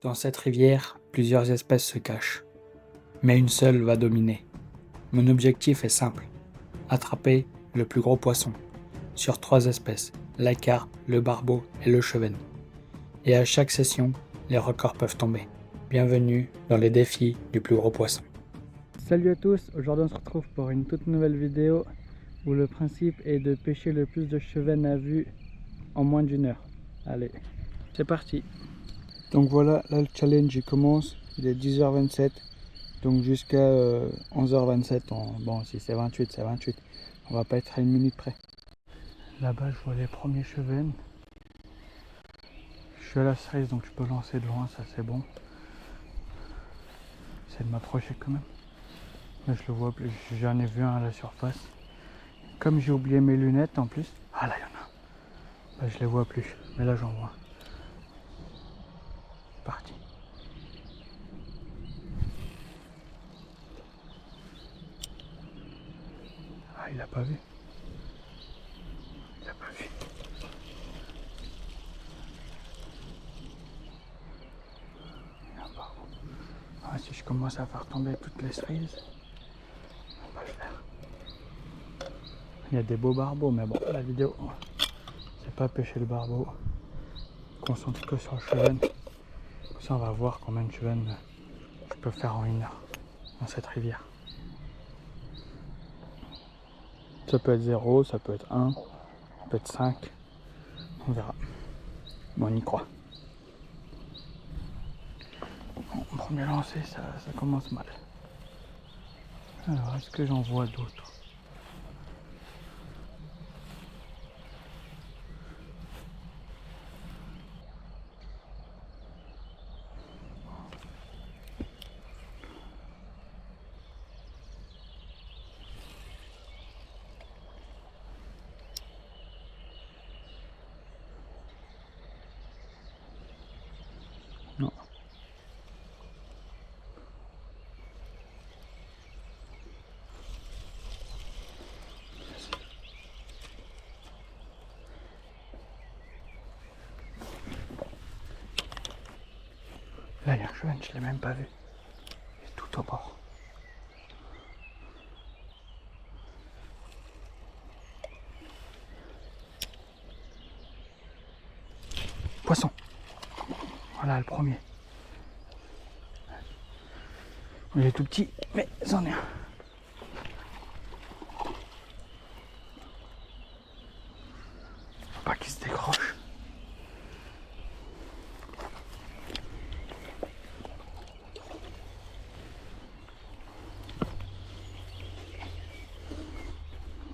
Dans cette rivière, plusieurs espèces se cachent, mais une seule va dominer. Mon objectif est simple, attraper le plus gros poisson, sur 3 espèces, la carpe, le barbeau et le chevenne. Et à chaque session, les records peuvent tomber. Bienvenue dans les défis du plus gros poisson. Salut à tous, aujourd'hui on se retrouve pour une toute nouvelle vidéo où le principe est de pêcher le plus de chevennes à vue en moins d'1 heure. Allez, c'est parti. Donc voilà, là le challenge il commence, il est 10h27, donc jusqu'à 11h27, bon si c'est 28, c'est 28, on va pas être à 1 minute près. Là-bas je vois les premiers chevennes, je suis à la cerise donc je peux lancer de loin, ça c'est bon. J'essaie de m'approcher quand même, là je le vois plus, j'en ai vu un à la surface. Comme j'ai oublié mes lunettes en plus, ah là il y en a un, là, je les vois plus, mais là j'en vois. Parti. Ah il a pas vu. Il a pas vu. Ah, si je commence à faire tomber toutes les cerises, on va le faire. Il y a des beaux barbeaux, mais bon, la vidéo, c'est pas pêcher le barbeau. Concentre que sur le chevenne. Comme ça, on va voir combien de chevennes je peux faire en 1 heure dans cette rivière. Ça peut être 0, ça peut être 1, ça peut être 5. On verra. Bon, on y croit. Bon, premier lancer, ça commence mal. Alors, est-ce que j'en vois d'autres ? Non. Là, il y a un chevenne, je l'ai même pas vu. Il est tout au bord. Poisson. Voilà le premier. Il est tout petit, mais c'en est un. Faut pas qu'il se décroche.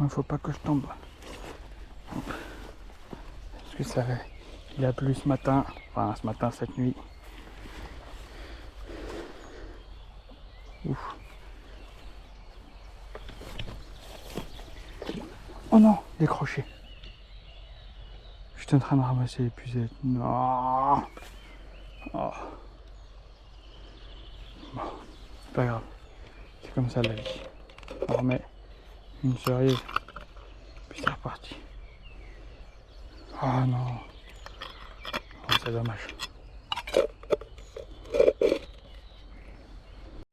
Il faut pas que je tombe. Parce que ça, il a plu ce matin, enfin ce matin, cette nuit. Ouf. Oh non, décroché. Je suis en train de ramasser l'épuisette. Non. Oh. Bon, c'est pas grave. C'est comme ça la vie. On remet une cerise, puis c'est reparti. Oh non. Oh, c'est dommage.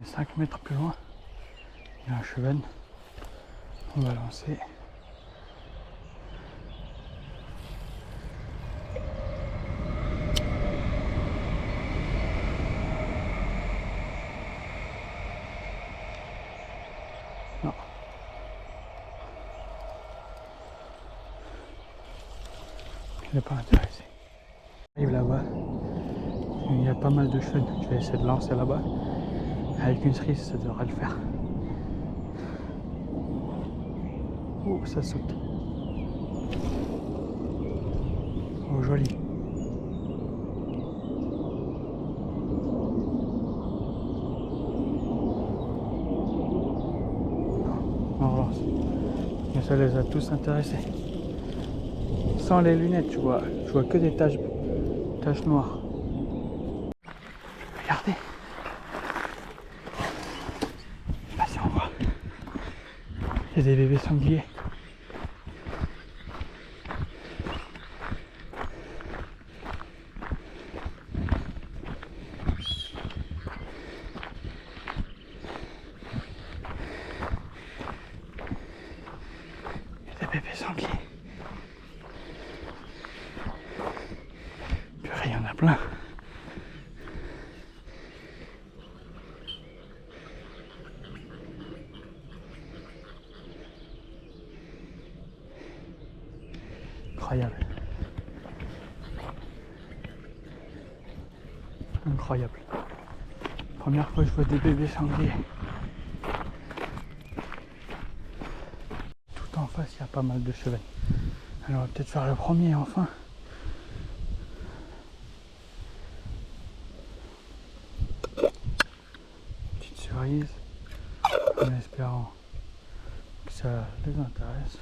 5 mètres plus loin, il y a un chevenne. On va lancer. Non. Il n'est pas intéressé. Arrive là-bas. Il y a pas mal de chevennes. Je vais essayer de lancer là-bas. Avec une cerise, ça devrait le faire. Oh, ça saute. Oh, joli. On relance. Mais ça les a tous intéressés. Sans les lunettes, tu vois. Je vois que des taches noires. Regardez. Là, si on voit. Il y a des bébés sangliers. bébé sanglier. Purée, il y en a plein. Incroyable. Incroyable. Première fois que je vois des bébés sangliers. Tout en face, il y a pas mal de chevets. Alors on va peut-être faire le premier enfin. Petite cerise. En espérant que ça les intéresse.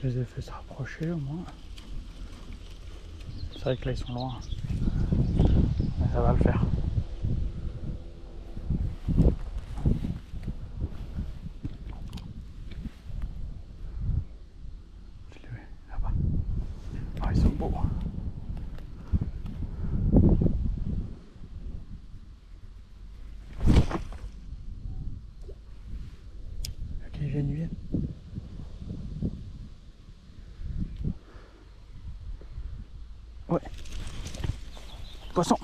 Je les ai fait se rapprocher au moins. C'est vrai que là ils sont loin. Mais ça va le faire. Je les mets là-bas. Oh, ils sont beaux. Ok, ils viennent. Ouais. Poisson.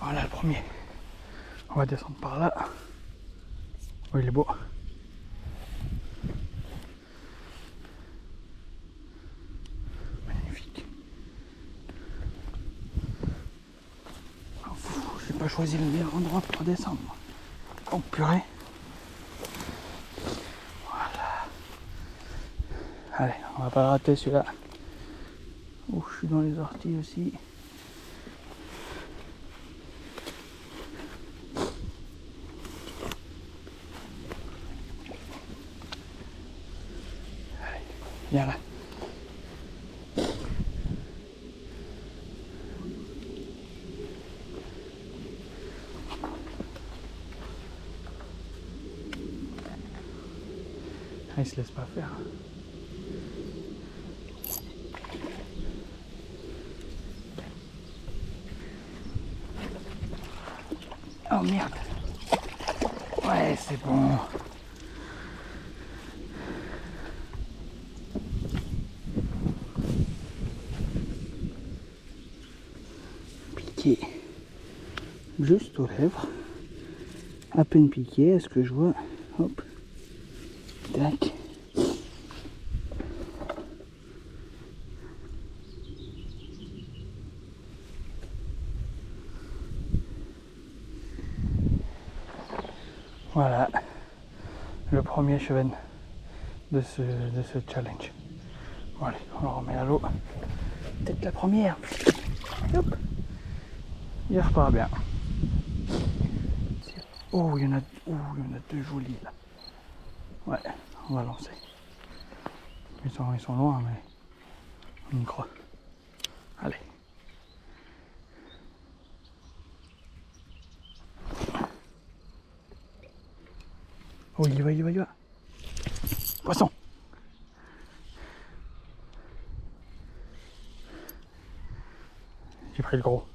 Voilà le premier. On va descendre par là. Oh, il est beau. Magnifique. Oh, j'ai pas choisi le meilleur endroit pour descendre. Oh purée. Voilà. Allez, on va pas le rater celui-là. Oh, je suis dans les orties aussi. Allez, viens là. Ah, il se laisse pas faire. Oh merde. Ouais, c'est bon. Piqué. Juste aux lèvres. À peine piqué, est-ce que je vois? Hop. Tac. Voilà. Le premier cheven de ce challenge. Bon allez, on le remet à l'eau. Peut-être la première. Hop. Il repart bien. Oh, il y en a deux jolis là. Ouais, on va lancer. Ils sont loin, mais on y croit. Allez. Oh, il y va. Poisson. J'ai pris le gros.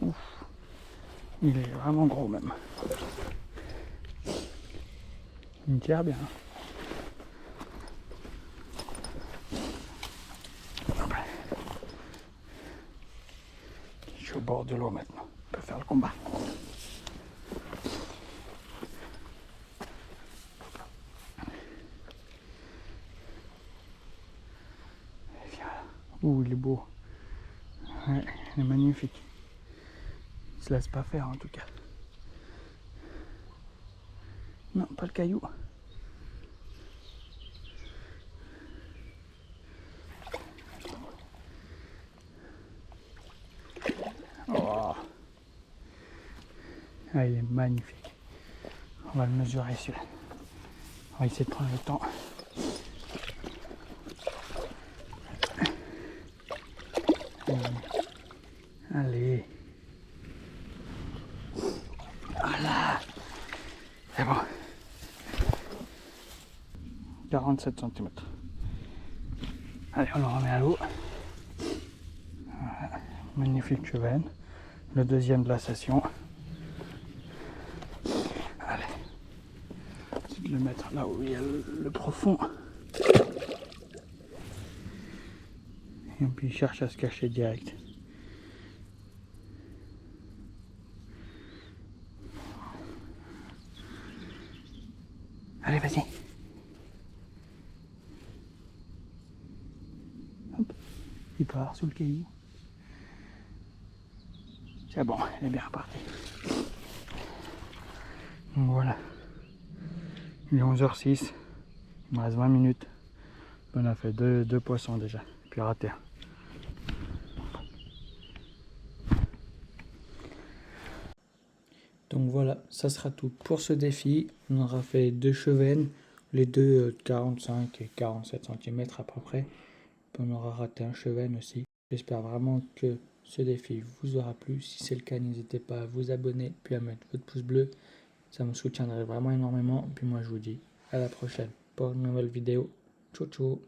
Ouf. Il est vraiment gros même. Il me tire bien. Je suis au bord de l'eau maintenant. On peut faire le combat. Et viens là. Ouh, il est beau. Ouais, elle est magnifique. Il se laisse pas faire en tout cas. Non, pas le caillou. Oh. Ah, il est magnifique. On va le mesurer celui-là. On va essayer de prendre le temps. Allez. Voilà. C'est bon. 47 cm. Allez, on le remet à l'eau. Voilà. Magnifique chevenne. Le deuxième de la session. Allez. C'est de le mettre là où il y a le profond. Et puis il cherche à se cacher direct. Allez, vas-y. Hop. Il part sous le caillou. C'est bon, elle est bien repartie. Donc voilà. Il est 11h06. Il me reste 20 minutes. On a fait deux poissons déjà. Puis raté un. Donc voilà, ça sera tout pour ce défi. On aura fait 2 chevennes, les deux de 45 et 47 cm à peu près. Puis on aura raté un chevenne aussi. J'espère vraiment que ce défi vous aura plu. Si c'est le cas, n'hésitez pas à vous abonner puis à mettre votre pouce bleu. Ça me soutiendrait vraiment énormément. Puis moi je vous dis à la prochaine pour une nouvelle vidéo. Ciao ciao.